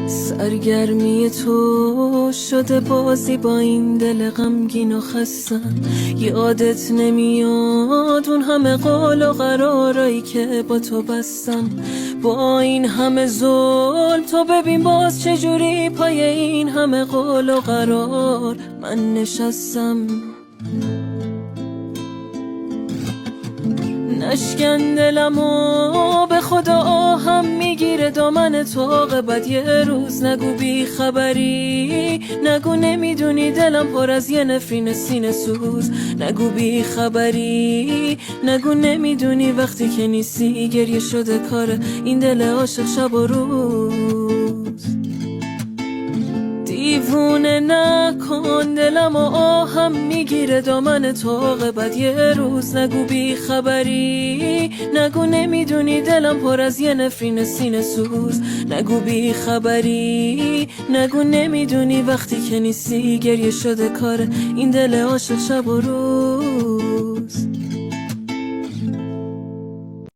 سرگرمی تو شده بازی با این دل غمگین و خستم. یادت نمیاد اون همه قول و قرارایی که با تو بستم؟ با این همه ظلم تو ببین باز چجوری پای این همه قول و قرار من نشستم. نشکن دلمو به خدا آهم میگیره دامن تو عاقبت یه روز. نگو بی خبری، نگو نمیدونی دلم پر از یه نفرین سینه سوز. نگو بی خبری، نگو نمیدونی وقتی که نیستی گریه شده کار این دل عاشق شب و روز. دیوونه نکن دلم و آهم میگیره دامن تو عاقبت یه روز. نگو بی خبری، نگو نمیدونی دلم پر از یه نفرین سینه سوز. نگو بی خبری، نگو نمیدونی وقتی که نیستی گریه شده کار این دل عاشق شب و روز.